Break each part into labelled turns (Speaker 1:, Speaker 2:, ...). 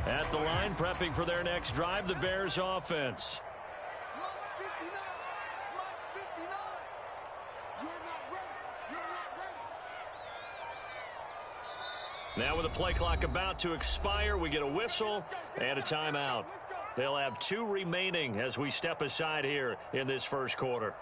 Speaker 1: At the line, prepping for their next drive, the Bears offense. Now with the play clock about to expire, we get a whistle and a timeout. They'll have 2 remaining as we step aside here in this first quarter.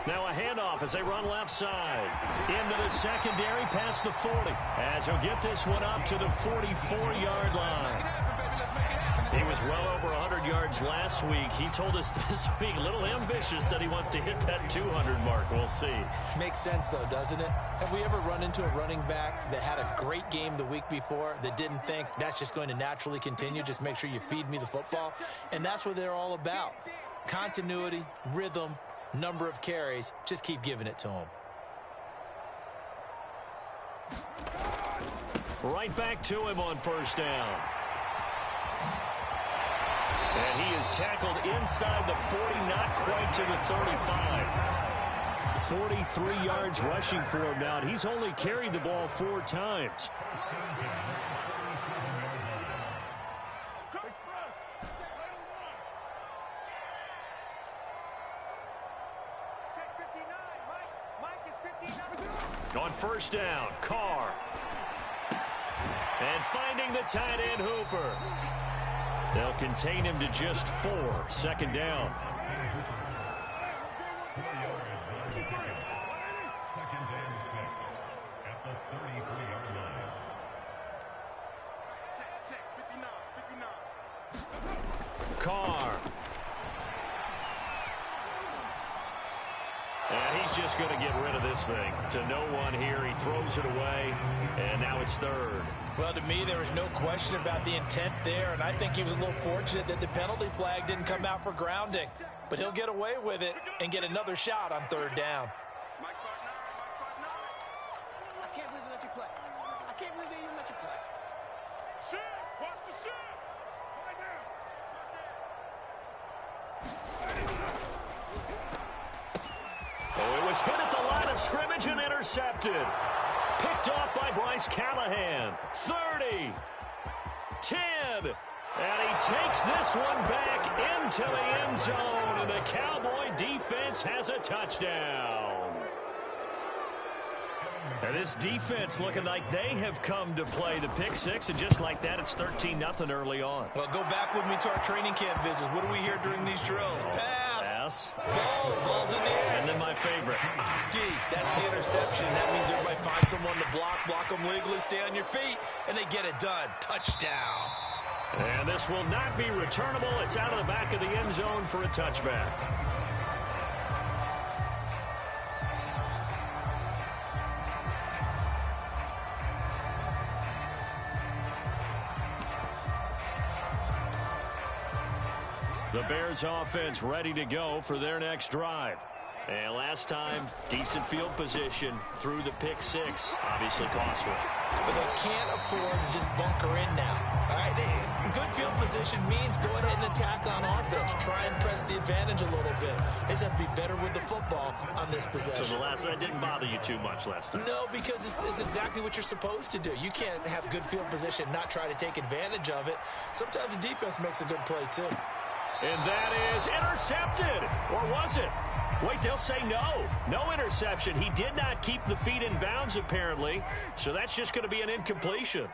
Speaker 2: Now a handoff as they run left side. Into the secondary past the 40. As he'll get this one up to the 44-yard line. He was well over 100 yards last week. He told us this week, a little ambitious, that he wants to hit that 200 mark. We'll see.
Speaker 3: Makes sense, though, doesn't it? Have we ever run into a running back that had a great game the week before that didn't think that's just going to naturally continue? Just make sure you feed me the football. And that's what they're all about. Continuity, rhythm, number of carries. Just keep giving it to him.
Speaker 2: Right back to him on first down. And he is tackled inside the 40, not quite to the 35. 43 yards rushing for him now, and he's only carried the ball 4 times. On first down, Carr. And finding the tight end, Hooper. They'll contain him to just 4. Second down. Carr. And he's just going to get rid of this thing. To no one here. He throws it away. And now it's third.
Speaker 3: Well, to me, there was no question about the intent there, and I think he was a little fortunate that the penalty flag didn't come out for grounding. But he'll get away with it and get another shot on third down.
Speaker 4: I can't believe they let you play. I can't believe they even let you play. Shit! Watch the shit!
Speaker 2: Oh, it was hit at the line of scrimmage and intercepted. Picked off by Bryce Callahan. 30. 10. And he takes this one back into the end zone. And the Cowboy defense has a touchdown. And this defense looking like they have come to play the pick six. And just like that, it's 13-0 early on.
Speaker 3: Well, go back with me to our training camp visits. What do we hear during these drills? Pass. Ball's in the air.
Speaker 2: And then my favorite.
Speaker 3: Ski. That's the interception. That means everybody finds someone to block them legally, stay on your feet, and they get it done. Touchdown.
Speaker 2: And this will not be returnable. It's out of the back of the end zone for a touchback. The Bears offense ready to go for their next drive. And last time, decent field position through the pick six. Obviously costly.
Speaker 3: But they can't afford to just bunker in now. All right, good field position means go ahead and attack on offense. Try and press the advantage a little bit. They just have to be better with the football on this possession.
Speaker 2: So the last one didn't bother you too much last time?
Speaker 3: No, because it's exactly what you're supposed to do. You can't have good field position, not try to take advantage of it. Sometimes the defense makes a good play, too.
Speaker 2: And that is intercepted. Or was it? Wait, they'll say no. No interception. He did not keep the feet in bounds, apparently. So that's just going to be an incompletion.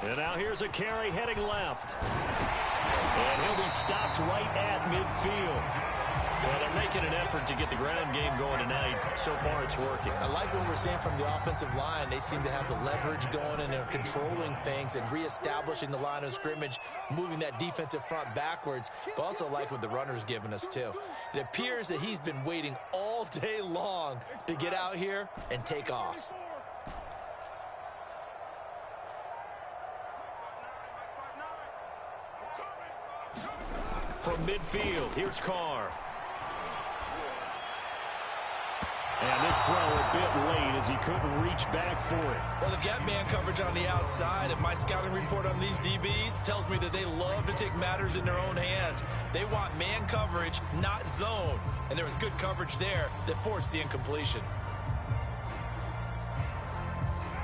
Speaker 2: And now here's a carry heading left. And he'll be stopped right at midfield. Well, they're making an effort to get the ground game going tonight. So far, it's working.
Speaker 3: I like what we're seeing from the offensive line. They seem to have the leverage going, and they're controlling things and reestablishing the line of scrimmage, moving that defensive front backwards. But also like what the runner's giving us, too. It appears that he's been waiting all day long to get out here and take off.
Speaker 2: From midfield, here's Carr. And this throw a bit late as he couldn't reach back for it.
Speaker 3: Well, they've got man coverage on the outside, and my scouting report on these DBs tells me that they love to take matters in their own hands. They want man coverage, not zone. And there was good coverage there that forced the incompletion.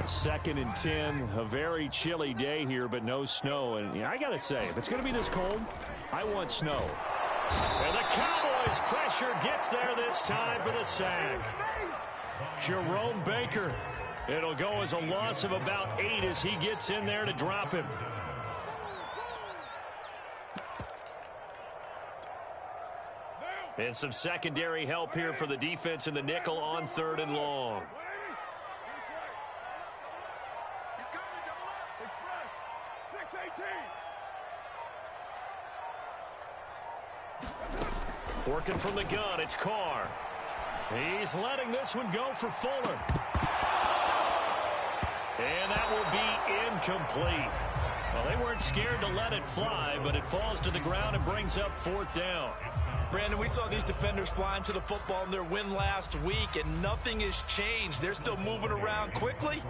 Speaker 2: 2nd and 10, a very chilly day here, but no snow. And I got to say, if it's going to be this cold, I want snow.
Speaker 1: And the Cowboys pressure gets there this time for the sack. Jerome Baker. It'll go as a loss of about 8 as he gets in there to drop him. And some secondary help here for the defense in the nickel on 3rd and long. Working from the gun, it's Carr. He's letting this one go for Fuller. And that will be incomplete. Well, they weren't scared to let it fly, but it falls to the ground and brings up 4th down.
Speaker 3: Brandon, we saw these defenders flying to the football in their win last week, and nothing has changed. They're still moving around quickly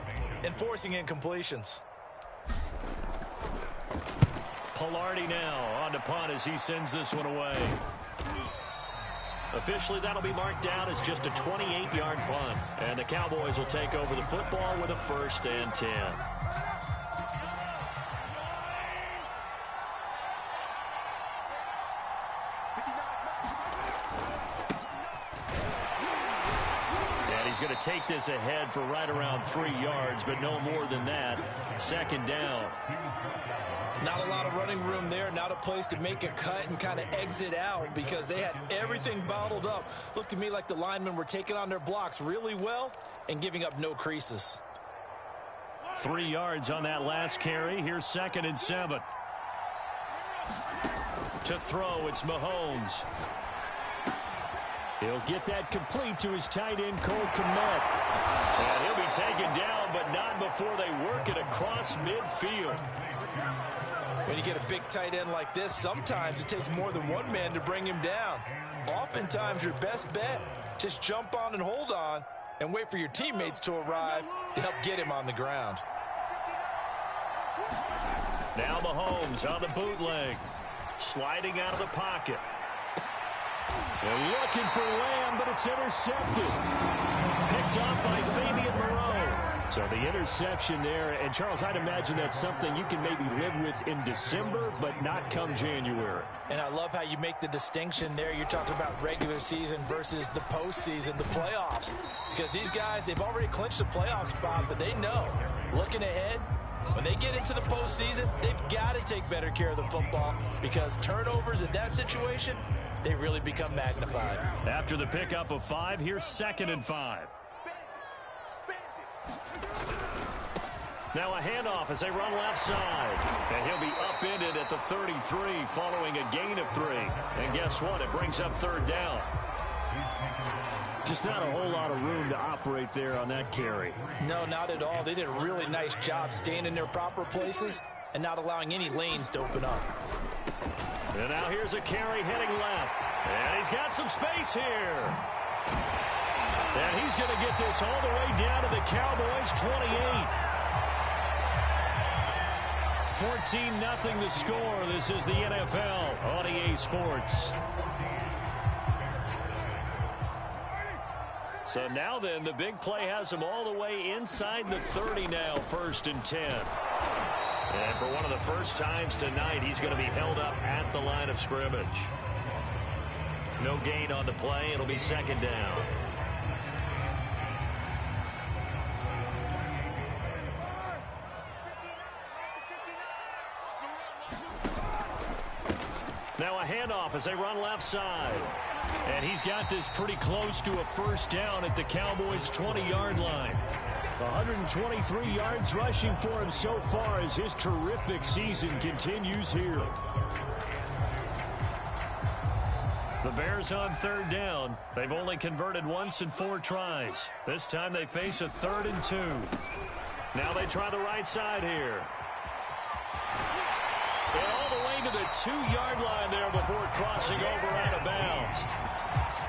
Speaker 3: and forcing incompletions.
Speaker 1: Pilardi now on to punt as he sends this one away. Officially, that'll be marked down as just a 28-yard punt. And the Cowboys will take over the football with a 1st and 10. And he's going to take this ahead for right around 3 yards, but no more than that. 2nd down.
Speaker 3: Not a lot of running room there, not a place to make a cut and kind of exit out because they had everything bottled up. Looked to me like the linemen were taking on their blocks really well and giving up no creases.
Speaker 1: 3 yards on that last carry. Here's 2nd and 7. To throw, it's Mahomes.
Speaker 2: He'll get that complete to his tight end, Cole Kmet.
Speaker 1: And he'll be taken down, but not before they work it across midfield.
Speaker 3: When you get a big tight end like this, sometimes it takes more than one man to bring him down. Oftentimes, your best bet, just jump on and hold on and wait for your teammates to arrive to help get him on the ground.
Speaker 1: Now Mahomes on the bootleg. Sliding out of the pocket.
Speaker 2: They're looking for Lamb, but it's intercepted.
Speaker 1: Picked off by Fabian Moreau.
Speaker 2: So the interception there, and Charles, I'd imagine that's something you can maybe live with in December, but not come January.
Speaker 3: And I love how you make the distinction there. You're talking about regular season versus the postseason, the playoffs. Because these guys, they've already clinched a playoff spot, but they know, looking ahead, when they get into the postseason, they've got to take better care of the football because turnovers in that situation, they really become magnified.
Speaker 1: After the pickup of 5, here's 2nd and 5. Now a handoff as they run left side. And he'll be upended at the 33 following a gain of 3. And guess what? It brings up 3rd down.
Speaker 2: Just not a whole lot of room to operate there on that carry.
Speaker 3: No, not at all. They did a really nice job staying in their proper places and not allowing any lanes to open up.
Speaker 1: And now here's a carry heading left. And he's got some space here. And he's going to get this all the way down to the Cowboys' 28. 14-0 the score. This is the NFL on EA Sports. So now then, the big play has him all the way inside the 30 now, 1st and 10. And for one of the first times tonight, he's going to be held up at the line of scrimmage. No gain on the play. It'll be 2nd down. Now a handoff as they run left side. And he's got this pretty close to a 1st down at the Cowboys' 20-yard line.
Speaker 2: 123 yards rushing for him so far as his terrific season continues here.
Speaker 1: The Bears on 3rd down. They've only converted once in 4 tries. This time they face a 3rd and 2. Now they try the right side here. And all the way to the 2-yard line there before crossing over out of bounds.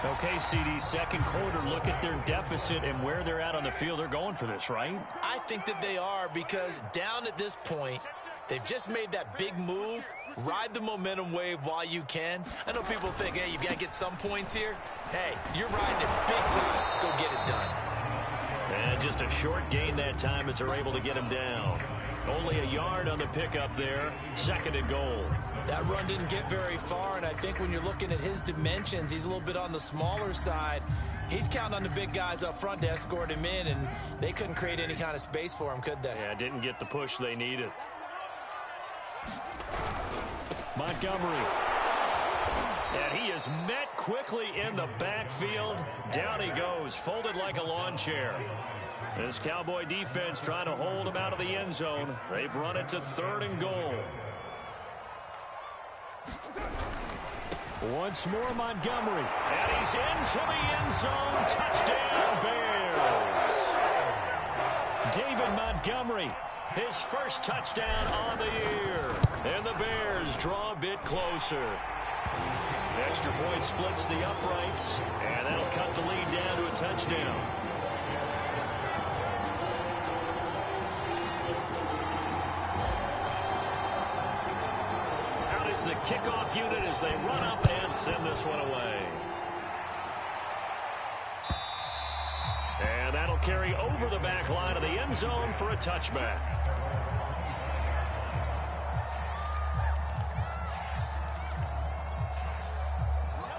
Speaker 2: Okay, CD, second quarter, look at their deficit and where they're at on the field. They're going for this, right?
Speaker 3: I think that they are, because down at this point, they've just made that big move. Ride the momentum wave while you can. I know people think, hey, you got to get some points here. Hey, you're riding it big time. Go get it done.
Speaker 1: And just a short gain that time as they're able to get him down. Only a yard on the pickup there. 2nd and goal.
Speaker 3: That run didn't get very far, and I think when you're looking at his dimensions, he's a little bit on the smaller side. He's counting on the big guys up front to escort him in, and they couldn't create any kind of space for him, could they?
Speaker 1: Yeah, didn't get the push they needed.
Speaker 2: Montgomery. And he is met quickly in the backfield. Down he goes, folded like a lawn chair. This Cowboy defense trying to hold him out of the end zone. They've run it to 3rd and goal. Once more, Montgomery. And he's into the end zone. Touchdown, Bears. David Montgomery, his first touchdown on the year. And the Bears draw a bit closer. Extra point splits the uprights, and that'll cut the lead down to a touchdown. Out is the kickoff unit as they run up and send this one away. And that'll carry over the back line of the end zone for a touchback.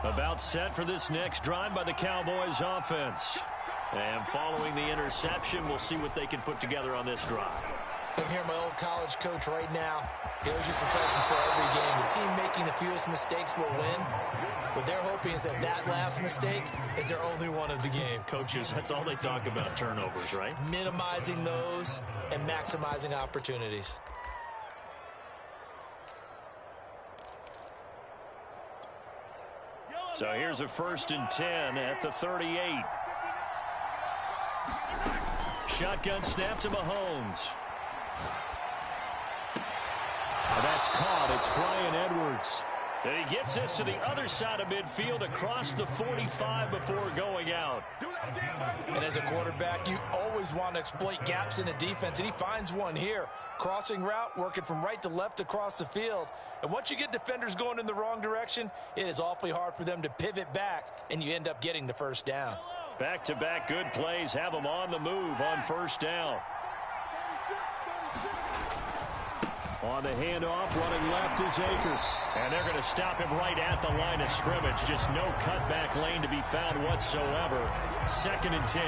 Speaker 2: About set for this next drive by the Cowboys offense. And following the interception, we'll see what they can put together on this drive.
Speaker 3: I can hear my old college coach right now. He always used to tell us before every game, the team making the fewest mistakes will win. What they're hoping is that that last mistake is their only one of the game.
Speaker 2: Coaches, that's all they talk about, turnovers, right?
Speaker 3: Minimizing those and maximizing opportunities.
Speaker 2: So here's a 1st and 10 at the 38. Shotgun snap to Mahomes. That's caught. It's Bryan Edwards. And he gets this to the other side of midfield across the 45 before going out.
Speaker 3: And as a quarterback, you always want to exploit gaps in the defense, and he finds one here. Crossing route, working from right to left across the field. And once you get defenders going in the wrong direction, it is awfully hard for them to pivot back, and you end up getting the first down.
Speaker 2: Back-to-back good plays have them on the move on 1st down. On the handoff, running left is Akers. And they're going to stop him right at the line of scrimmage. Just no cutback lane to be found whatsoever. 2nd and 10.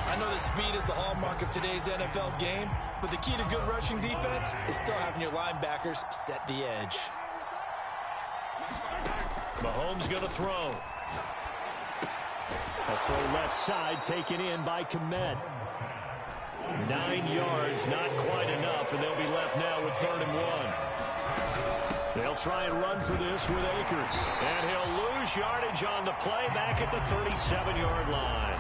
Speaker 3: I know that speed is the hallmark of today's NFL game, but the key to good rushing defense is still having your linebackers set the edge.
Speaker 2: Mahomes going to throw. A throw left side taken in by Kmet. 9 yards, not quite enough, and they'll be left now with 3rd and 1. They'll try and run for this with Akers. And he'll lose yardage on the play back at the 37-yard line.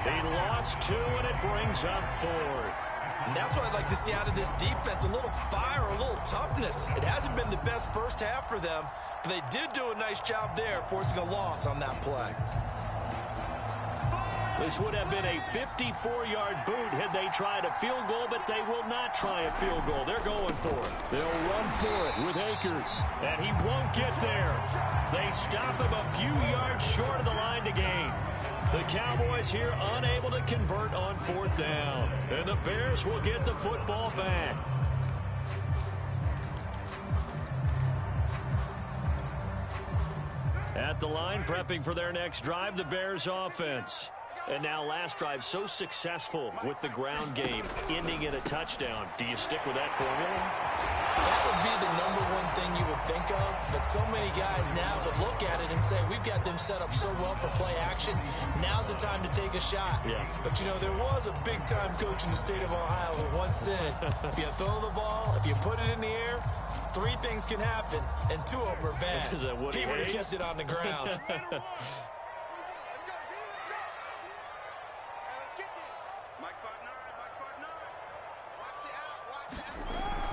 Speaker 2: He lost 2, and it brings up 4th.
Speaker 3: And that's what I'd like to see out of this defense, a little fire, a little toughness. It hasn't been the best first half for them, but they did do a nice job there, forcing a loss on that play.
Speaker 2: This would have been a 54-yard boot had they tried a field goal, but they will not try a field goal. They're going for it. They'll run for it with Akers, and he won't get there. They stop him a few yards short of the line to gain. The Cowboys here unable to convert on 4th down, and the Bears will get the football back. At the line, prepping for their next drive, the Bears offense. And now last drive so successful with the ground game, ending in a touchdown. Do you stick with that formula?
Speaker 3: That would be the #1 thing you would think of, but so many guys now would look at it and say, we've got them set up so well for play action. Now's the time to take a shot.
Speaker 2: Yeah.
Speaker 3: But, you know, there was a big-time coach in the state of Ohio who once said, if you throw the ball, if you put it in the air, 3 things can happen, and 2 of them are bad.
Speaker 2: Is that what
Speaker 3: he would have kept it on the ground.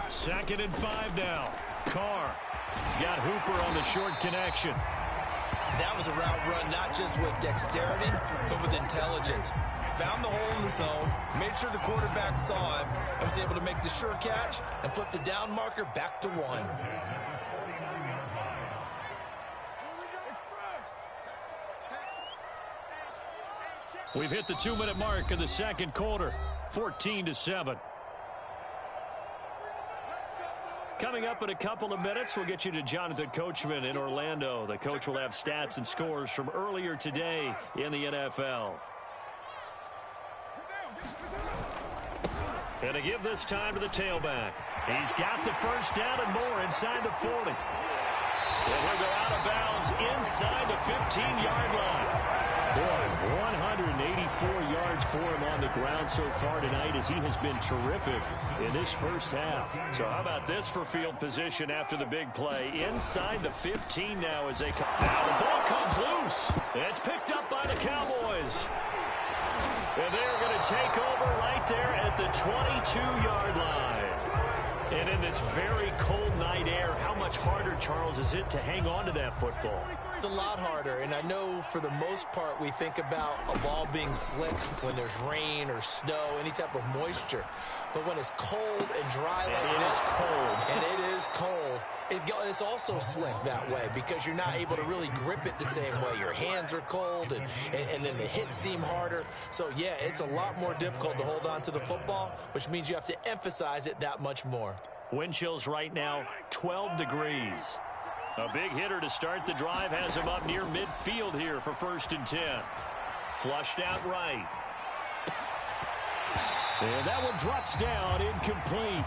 Speaker 2: Second and 5 now. Carr. He's got Hooper on the short connection.
Speaker 3: That was a route run not just with dexterity, but with intelligence. Found the hole in the zone, made sure the quarterback saw him, and was able to make the sure catch and flip the down marker back to 1.
Speaker 1: We've hit the 2-minute mark of the second quarter, 14-7. Coming up in a couple of minutes, we'll get you to Jonathan Coachman in Orlando. The coach will have stats and scores from earlier today in the NFL. And to give this time to the tailback. He's got the first down and more inside the 40. And he'll go out of bounds inside the 15-yard line. Boy, 184 yards for him on the ground so far tonight as he has been terrific in this first half. So how about this for field position after the big play? Inside the 15 now as they come. Now the ball comes loose. It's picked up by the Cowboys. And they're going to take over right there at the 22-yard line. And in this very cold night air, how much harder, Charles, is it to hang on to that football?
Speaker 3: It's a lot harder, and I know for the most part we think about a ball being slick when there's rain or snow, any type of moisture. But when it's cold and dry like this, and it is cold, it's also slick that way because you're not able to really grip it the same way. Your hands are cold, and then the hits seem harder. So, yeah, it's a lot more difficult to hold on to the football, which means you have to emphasize it that much more.
Speaker 1: Wind chills right now, 12 degrees. A big hitter to start the drive has him up near midfield here for 1st and 10. Flushed out right. And that one drops down, incomplete.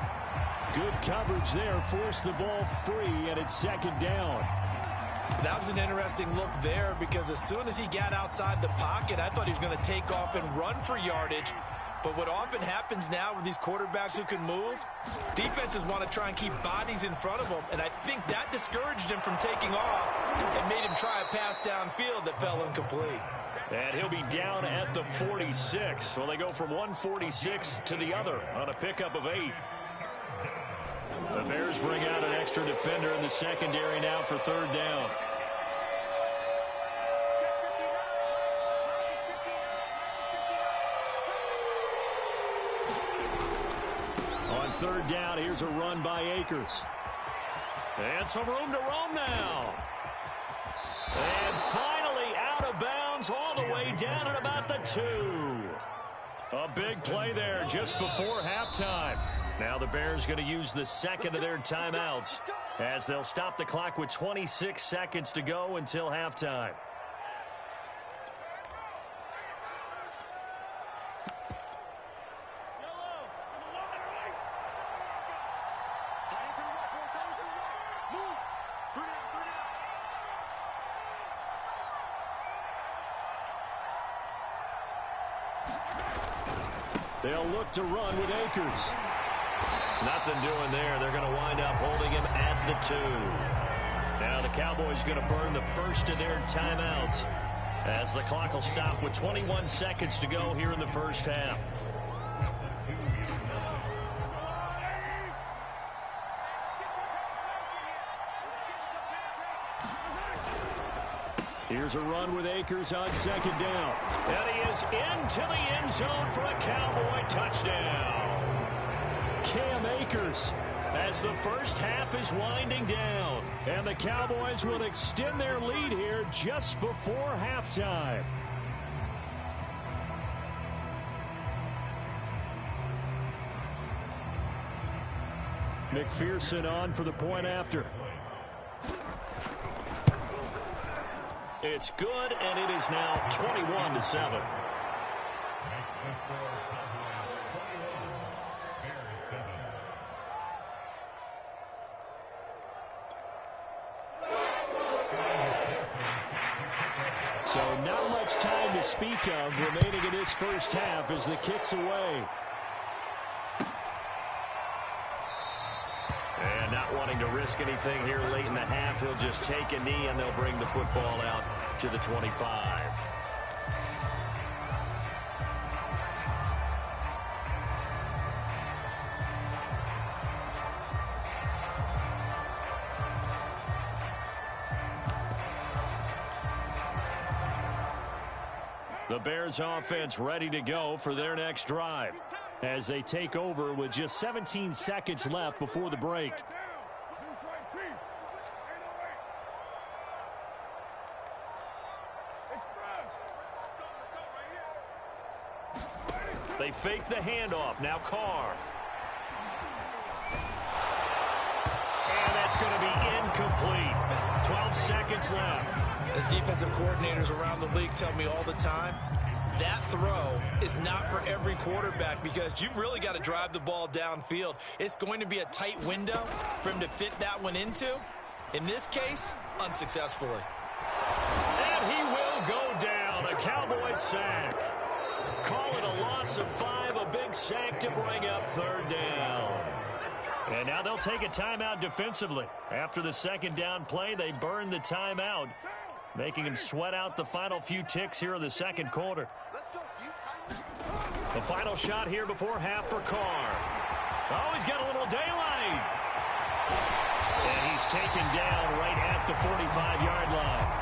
Speaker 1: Good coverage there, forced the ball free, and it's 2nd down.
Speaker 3: That was an interesting look there because as soon as he got outside the pocket, I thought he was going to take off and run for yardage. But what often happens now with these quarterbacks who can move, defenses want to try and keep bodies in front of them, and I think that discouraged him from taking off and made him try a pass downfield that fell incomplete.
Speaker 1: And he'll be down at the 46. So they go from 146 to the other on a pickup of 8. The Bears bring out an extra defender in the secondary now for 3rd down. On 3rd down, here's a run by Akers. And some room to roam now. And finally out of bounds all the way down at about the 2. A big play there just before halftime. Now the Bears going to use the second of their timeouts as they'll stop the clock with 26 seconds to go until halftime. They'll look to run with Akers. Nothing doing there. They're going to wind up holding him at the 2. Now the Cowboys going to burn the first of their timeouts as the clock will stop with 21 seconds to go here in the first half. Here's a run with Akers on 2nd down. And he is into the end zone for a Cowboy touchdown. Cam Akers as the first half is winding down. And the Cowboys will extend their lead here just before halftime. McPherson on for the point after. It's good, and it is now 21-7. So not much time to speak of remaining in this first half as the kick's away. And not wanting to risk anything here late in the half, he'll just take a knee and they'll bring the football out to the 25. The Bears offense ready to go for their next drive
Speaker 2: as they take over with just 17 seconds left before the break.
Speaker 1: They fake the handoff. Now Carr. And that's going to be incomplete. 12 seconds left.
Speaker 3: As defensive coordinators around the league tell me all the time, that throw is not for every quarterback because you've really got to drive the ball downfield. It's going to be a tight window for him to fit that one into. In this case, unsuccessfully.
Speaker 1: And he will go down. A Cowboys sack. Call it a loss of 5, a big sack to bring up third down. And now they'll take a timeout defensively. After the second down play, they burn the timeout, making him sweat out the final few ticks here in the second quarter. The final shot here before half for Carr. Oh, he's got a little daylight. And he's taken down right at the 45-yard line.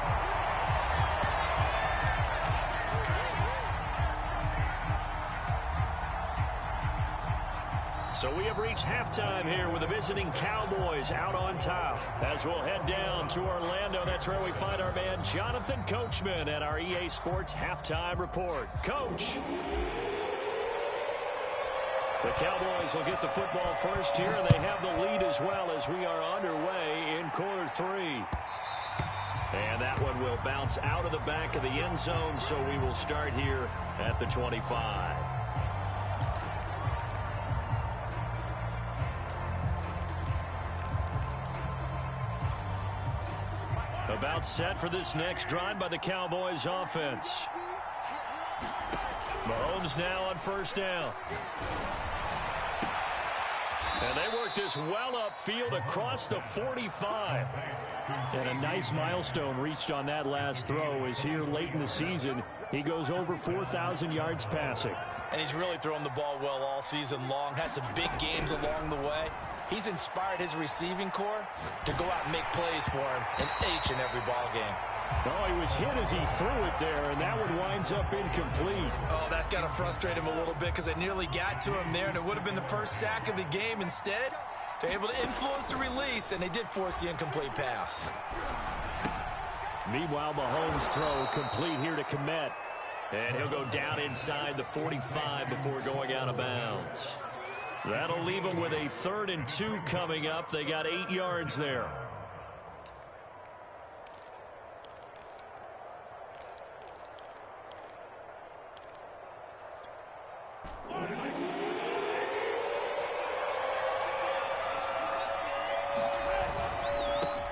Speaker 1: So we have reached halftime here with the visiting Cowboys out on top. As we'll head down to Orlando, that's where we find our man Jonathan Coachman at our EA Sports Halftime Report. Coach. The Cowboys will get the football first here, and they have the lead as well as we are underway in quarter 3. And that one will bounce out of the back of the end zone, so we will start here at the 25. About set for this next drive by the Cowboys offense. Mahomes now on first down. And they work this well upfield across the 45.
Speaker 2: And a nice milestone reached on that last throw is here late in the season. He goes over 4,000 yards passing.
Speaker 3: And he's really thrown the ball well all season long. Had some big games along the way. He's inspired his receiving corps to go out and make plays for him in each and every ball game.
Speaker 2: Oh, he was hit as he threw it there, and that one winds up incomplete.
Speaker 3: Oh, that's got to frustrate him a little bit because they nearly got to him there, and it would have been the first sack of the game. Instead, they're able to influence the release, and they did force the incomplete pass.
Speaker 2: Meanwhile, Mahomes' throw complete here to Kmet.
Speaker 1: And he'll go down inside the 45 before going out of bounds. That'll leave them with a 3rd and 2 coming up. They got 8 yards there.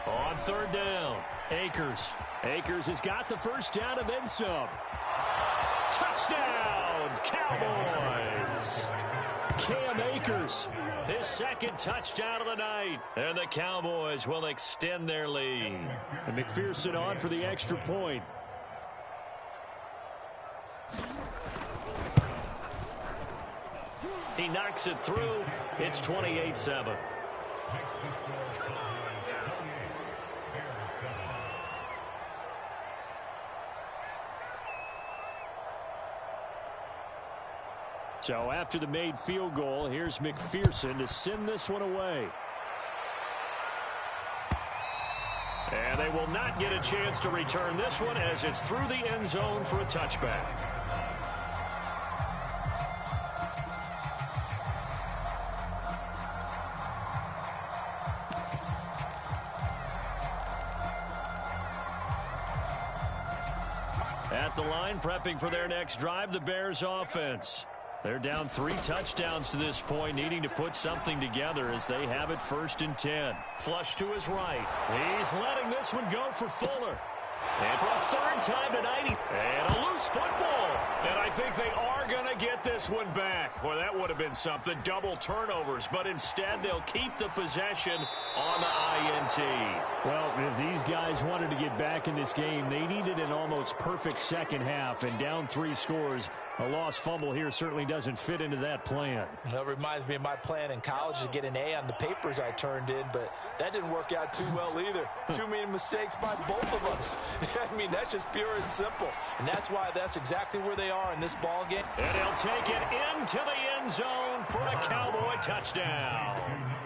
Speaker 1: On 3rd down, Akers.
Speaker 2: Akers has got the first down and then some.
Speaker 1: Touchdown, Cowboys!
Speaker 2: Cam Akers.
Speaker 1: His 2nd touchdown of the night. And the Cowboys will extend their lead.
Speaker 2: And McPherson on for the extra point.
Speaker 1: He knocks it through. It's 28-7.
Speaker 2: So after the made field goal, here's McPherson to send this one away.
Speaker 1: And they will not get a chance to return this one as it's through the end zone for a touchback. At the line, prepping for their next drive, the Bears offense. They're down 3 touchdowns to this point, needing to put something together as they have it 1st and 10. Flush to his right. He's letting this one go for Fuller. And for a 3rd time tonight, and a loose football. And I think they are going to get this one back. Boy, that would have been something. Double turnovers. But instead, they'll keep the possession on the INT.
Speaker 2: Well, if these guys wanted to get back in this game, they needed an almost perfect second half. And down 3 scores,
Speaker 1: A lost fumble here certainly doesn't fit into that plan.
Speaker 3: That reminds me of my plan in college to get an A on the papers I turned in, but that didn't work out too well either. Too many mistakes by both of us. I mean, that's just pure and simple. And that's why that's exactly where they are in this ball game.
Speaker 2: And he'll take it into the end zone for a Cowboy touchdown.